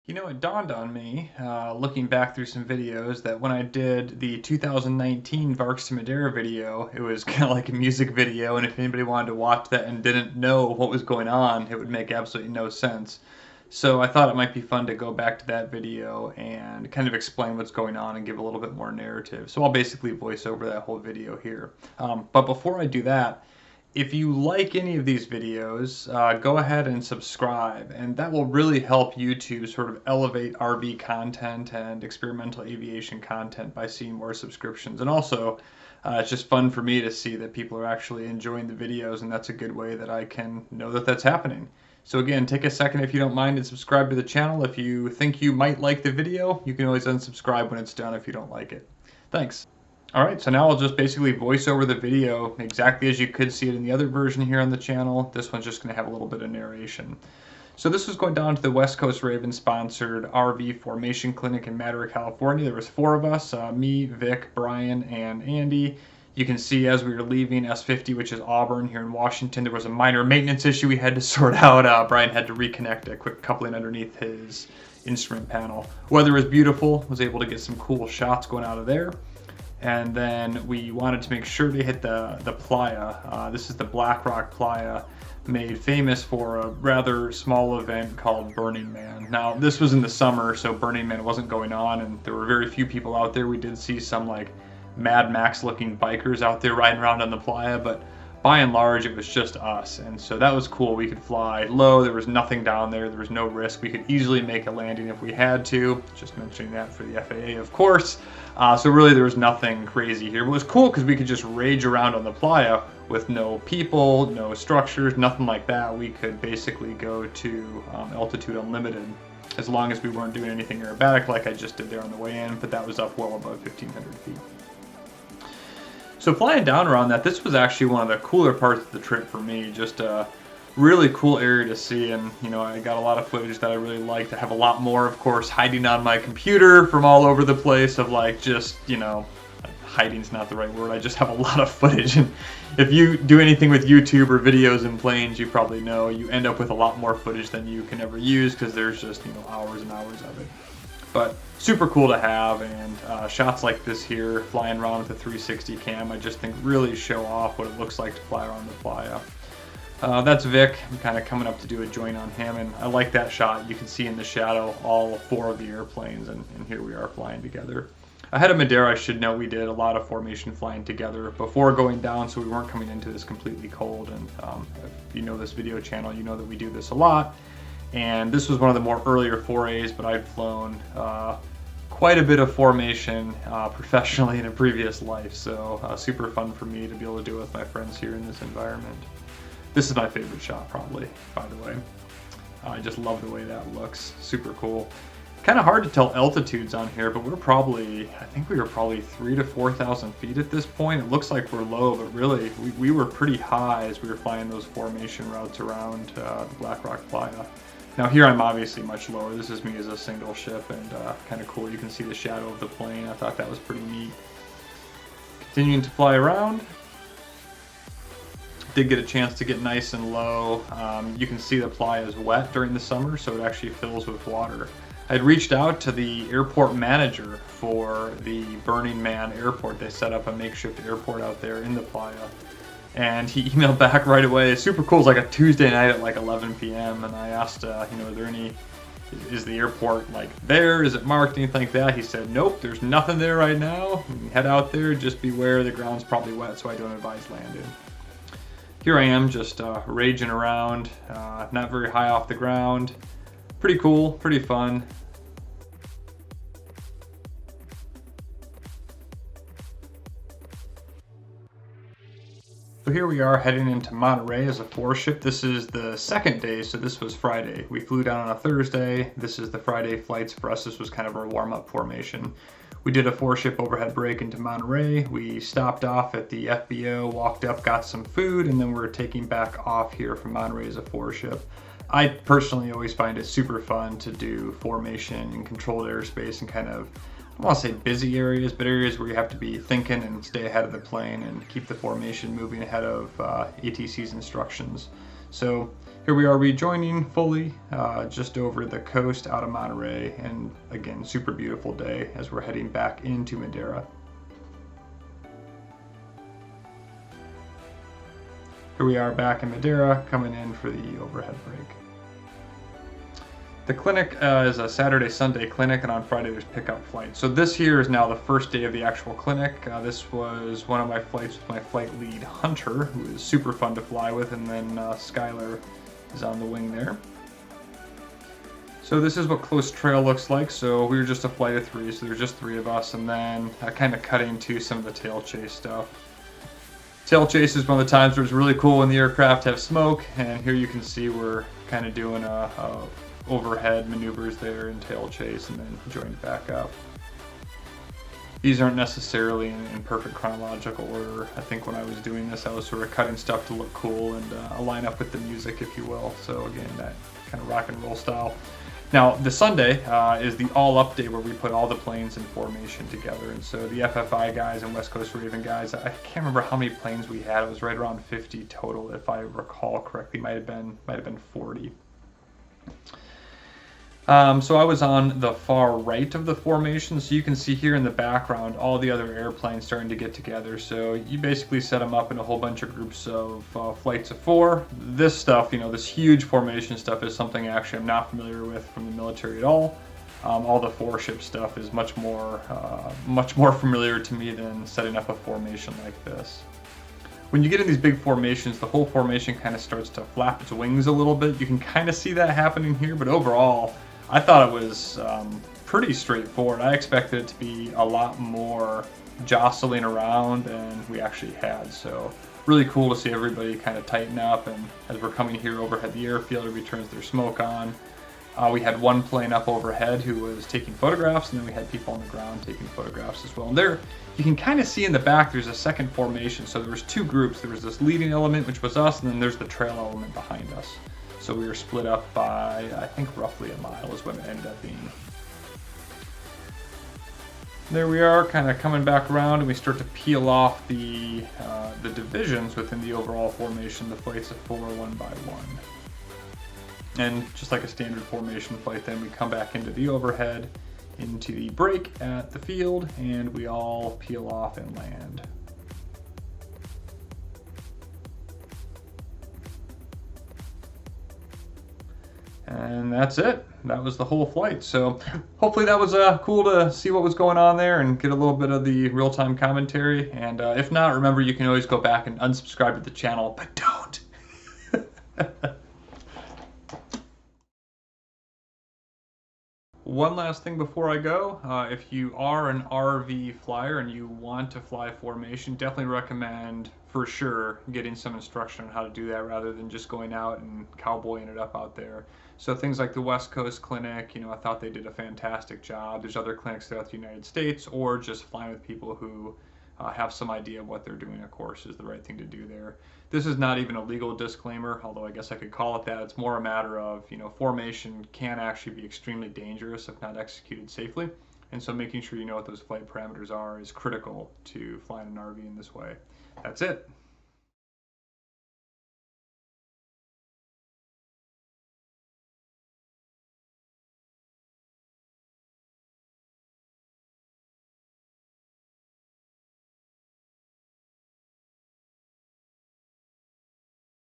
It dawned on me, looking back through some videos, that when I did the 2019 Varks to Madera video, it was kind of like a music video, and if anybody wanted to watch that and didn't know what was going on, it would make absolutely no sense. So I thought it might be fun to go back to that video and kind of explain what's going on and give a little bit more narrative. So I'll basically voice over that whole video here. But before I do that, if you like any of these videos, go ahead and subscribe, and that will really help YouTube sort of elevate RV content and experimental aviation content by seeing more subscriptions. And also, it's just fun for me to see that people are actually enjoying the videos, and that's a good way that I can know that that's happening. So again, take a second if you don't mind and subscribe to the channel. If you think you might like the video, you can always unsubscribe when it's done if you don't like it. Thanks. Alright, so now I'll just basically voice over the video exactly as you could see it in the other version here on the channel. This one's just going to have a little bit of narration. So this was going down to the West Coast Raven sponsored RV formation clinic in Madera, California. There was 4 of us, me, Vic, Brian, and Andy. You can see as we were leaving S50, which is Auburn here in Washington, there was a minor maintenance issue we had to sort out. Brian had to reconnect a quick coupling underneath his instrument panel. Weather was beautiful, was able to get some cool shots going out of there. And then we wanted to make sure to hit the playa. This is the Black Rock Playa, made famous for a rather small event called Burning Man. Now, this was in the summer, so Burning Man wasn't going on, and there were very few people out there. We did see some like Mad Max looking bikers out there riding around on the playa, but by and large it was just us, and so that was cool. We could fly low, there was nothing down there, there was no risk. We could easily make a landing if we had to, just mentioning that for the FAA, of course. So really there was nothing crazy here. But it was cool because we could just rage around on the playa with no people, no structures, nothing like that. We could basically go to altitude unlimited as long as we weren't doing anything aerobatic like I just did there on the way in, but that was up well above 1,500 feet. So flying down around that, this was actually one of the cooler parts of the trip for me. Just a really cool area to see, and I got a lot of footage that I really liked. I have a lot more, of course, hiding on my computer from all over the place of like just, hiding's not the right word. I just have a lot of footage, and if you do anything with YouTube or videos in planes, you probably know you end up with a lot more footage than you can ever use because there's just, hours and hours of it. But super cool to have, and shots like this here, flying around with a 360 cam, I just think really show off what it looks like to fly around the playa. That's Vic. I'm kind of coming up to do a joint on him, and I like that shot. You can see in the shadow all 4 of the airplanes, and here we are flying together. Ahead of Madera, I should note we did a lot of formation flying together before going down, so we weren't coming into this completely cold. And if you know this video channel, you know that we do this a lot. And this was one of the more earlier forays, but I'd flown quite a bit of formation professionally in a previous life, so super fun for me to be able to do it with my friends here in this environment. This is my favorite shot, probably, by the way. I just love the way that looks. Super cool. Kind of hard to tell altitudes on here, but I think we were probably 3,000 to 4,000 feet at this point. It looks like we're low, but really, we were pretty high as we were flying those formation routes around the Black Rock Playa. Now here I'm obviously much lower. This is me as a single ship, and kind of cool. You can see the shadow of the plane. I thought that was pretty neat. Continuing to fly around. Did get a chance to get nice and low. You can see the playa is wet during the summer, so it actually fills with water. I'd reached out to the airport manager for the Burning Man airport. They set up a makeshift airport out there in the playa, and he emailed back right away. Super cool. It's like a Tuesday night at like 11 p.m. and I asked, are there is the airport like there? Is it marked? Anything like that? He said, nope, there's nothing there right now. Head out there, just beware, the ground's probably wet, so I don't advise landing. Here I am, just raging around, not very high off the ground. Pretty cool, pretty fun. So here we are heading into Monterey as a 4-ship. This is the second day, so this was Friday. We flew down on a Thursday. This is the Friday flights for us. This was kind of our warm-up formation. We did a 4-ship overhead break into Monterey. We stopped off at the FBO, walked up, got some food, and then we're taking back off here from Monterey as a 4-ship. I personally always find it super fun to do formation in controlled airspace and kind of, I don't want to say busy areas, but areas where you have to be thinking and stay ahead of the plane and keep the formation moving ahead of ATC's instructions. So Here we are rejoining fully just over the coast out of Monterey, and again, super beautiful day as we're heading back into Madera. Here we are back in Madera, coming in for the overhead break. The clinic is a Saturday-Sunday clinic, and on Friday there's pickup flights. So this here is now the first day of the actual clinic. This was one of my flights with my flight lead, Hunter, who is super fun to fly with, and then Skylar is on the wing there. So this is what close trail looks like. So we were just a flight of 3, so there's just 3 of us, and then kind of cutting to some of the tail chase stuff. Tail chase is one of the times where it's really cool when the aircraft have smoke, and here you can see we're kind of doing a overhead maneuvers there in tail chase and then joined back up. These aren't necessarily in perfect chronological order. I think when I was doing this, I was sort of cutting stuff to look cool and align up with the music, if you will. So again, that kind of rock and roll style. Now, the Sunday is the all-up day where we put all the planes in formation together. And so the FFI guys and West Coast Raven guys, I can't remember how many planes we had. It was right around 50 total, if I recall correctly. Might have been 40. So I was on the far right of the formation, so you can see here in the background all the other airplanes starting to get together. So you basically set them up in a whole bunch of groups of flights of 4. This stuff, this huge formation stuff is something actually I'm not familiar with from the military at all. All the 4-ship stuff is much more familiar to me than setting up a formation like this. When you get in these big formations, the whole formation kind of starts to flap its wings a little bit. You can kind of see that happening here, but overall, I thought it was pretty straightforward. I expected it to be a lot more jostling around than we actually had. So really cool to see everybody kind of tighten up. And as we're coming here overhead the airfield, everybody turns their smoke on. We had one plane up overhead who was taking photographs, and then we had people on the ground taking photographs as well. And there, you can kind of see in the back, there's a second formation. So there was 2 groups. There was this leading element, which was us, and then there's the trail element behind us. So we were split up by, I think, roughly a mile is what it ended up being. There we are, kind of coming back around, and we start to peel off the divisions within the overall formation, the flights of 4, one by one. And just like a standard formation flight, then we come back into the overhead, into the break at the field, and we all peel off and land. And that's it. That was the whole flight. So hopefully that was cool to see what was going on there and get a little bit of the real-time commentary. And if not, remember, you can always go back and unsubscribe to the channel, but don't. One last thing before I go, if you are an RV flyer and you want to fly formation, definitely recommend, for sure, getting some instruction on how to do that rather than just going out and cowboying it up out there. So things like the West Coast Clinic, I thought they did a fantastic job. There's other clinics throughout the United States, or just flying with people who have some idea of what they're doing, of course, is the right thing to do there. This is not even a legal disclaimer, although I guess I could call it that. It's more a matter of, formation can actually be extremely dangerous if not executed safely. And so making sure you know what those flight parameters are is critical to flying an RV in this way. That's it.